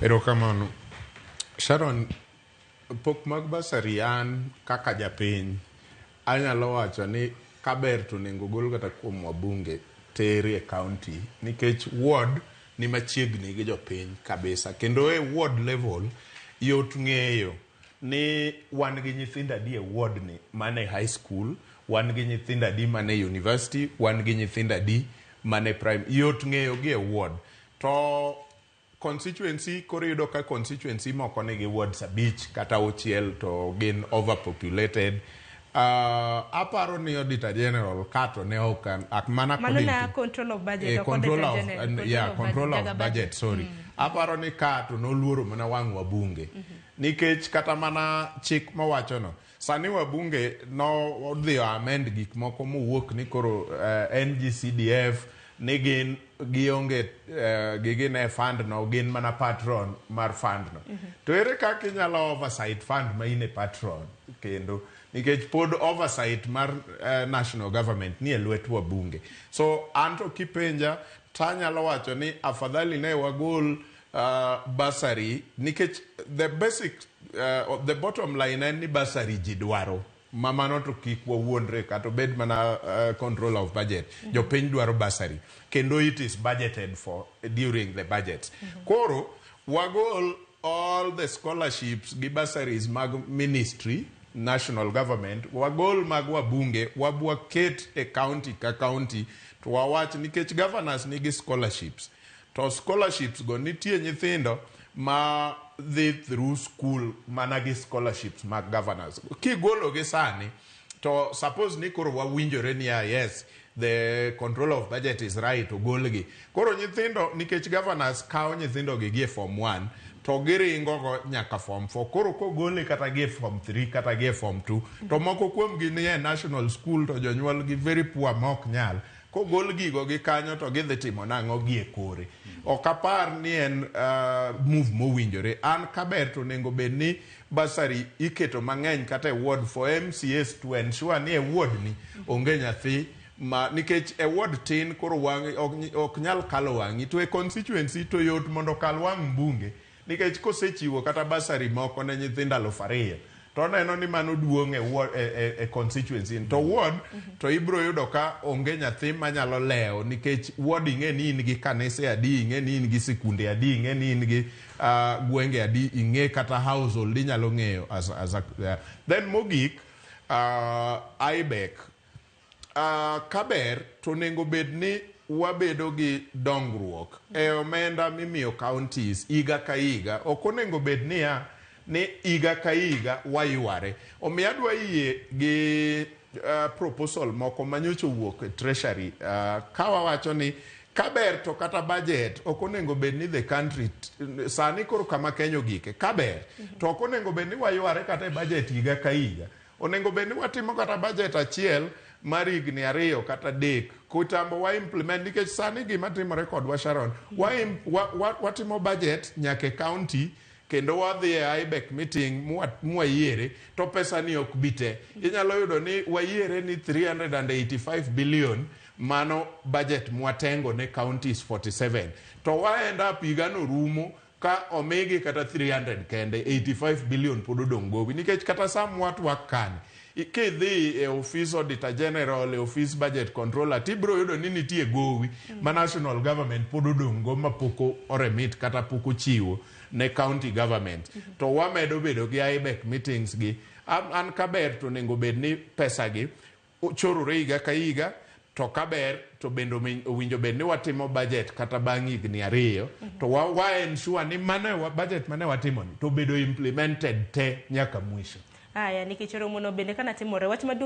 Erokamano. Sharon, pok mag basari an kaka japiny anyalo wacho ni kaber to nengo gol kata kuom wabunge teri e county nikech ward ni machiegni gi jopiny kabisa kendo e ward level yot ng'eyo ni wan gi nyithindo adi e ward ni mane high school, wan gi nyithindo adi mane university, wan gi nyithindo adi mane prime, yot ng'eyo gi e ward. To constituency koro yudo ka constituency moko nigi wards 5 kata 6 to gin overpopulated. Aparo ni auditor general kato ne okan akmana control of budget control of budget sorry. Aparo ni kato no luoro mana wang wabunge nikech kata mana chik mawacho no sani wabunge no odhi amend gik moko mowuok ni koro NGCDF ni gin gionge gigine fund no gin mana patron mar fund no. To ere kaka inyalo oversight fund ma ine patron kendo nikech pod oversight mar national government ni e lwet wabunge. So anto kipenja tanyalo wacho ni afadhali ne wagol basari nikech the basic the bottom line en ni basari ji dwaro mamano to kik wawuondre kata bed mana control of budget jopiny dwaro basari kendo it is budgeted for during the budget. Koro wagol all the scholarships gi basaries mag ministry national government wagol mag wabunge wabwaket e county ka county to wawach nikech governors nigi scholarships to scholarships go nitie nyithindo ma dhi through school mana gi scholarships mag governors kigolo gi sani to suppose ni koro wawinjore ni yes the control of budget is right to golgi koro nyithindo nikech governors kawo nyithindo gi form 1 to giringo go nyaka form 4 koro ko gole kata gi form 3 kata gi form 2 to moko kuom gi ni national school to jonyuol gi very poor mok nyal ko gol gigo gi kanyo to gidhi timo nang'o gi e kore. Ok apar ni en move mowinjore an kaber to nengo bed ni basari iketo mang'eny kata e ward for MCAs to ensure ni e ward ni onge nyathi ma nikech e ward tin koro wang ok nyal kalo wangi to e constituency to yot mondo kal wang mbunge nikech kosechiwo kata basari moko ne nyithindo 2,000 to neno ni mano duong' e constituency to ward to ibro yudo ka onge nyathi manyalo leo nikech ward ing'e ni in gi kanise adi, ing'e ni in gi sikunde adi, ing'e ni in gi gwenge adi, ing'e kata household inyalo ng'eyo then mogik IBEC kaber to nengo bed ni wabedo gi dongruok e omenda mimiyo counties iga ka iga ok onengo bed ni iga ka iga wayuare. Omiyo adwa yie gi proposal moko manyocho wuok e treasury ka wawacho ni kaber to kata budget ok onengo bed ni the country sani koro kama Kenya gike kaber to ok onengo bed ni wayuare kata e budget iga ka iga onengo bed ni watimo kata budget achiel mar higni 2 kata 3 kutambo wa implement nikech sani gima timore kodwa Sharon watimo budget nyaka county kendo wadhi e IBEC meeting mwayiere to pesa ni ok bite inyalo yudo ni wayiere ni 385 billion mano budget mwatengo ne counties 47 to wa end up igano rumo ka omegi kata 300 kende 85 billion pod odong' gowi nikech kata samwat wakani ikidhi e office auditor general e office budget controller tibro yudo ni nitie gowi ma national government pod odong' go mapoko oremit kata poko chiwo ne county government to wamedo bedo gi IBEC meetings gi an kaber to nengo bed ni pesa gi chorore higa ka higa to kaber to bendo owinjo bed ni watimo budget kata bang' higni 2 to wa ensure ni budget mane watimo ni to bedo implemented te nyaka mwisho. Aya nikech romo no bende kana timore wach maduong'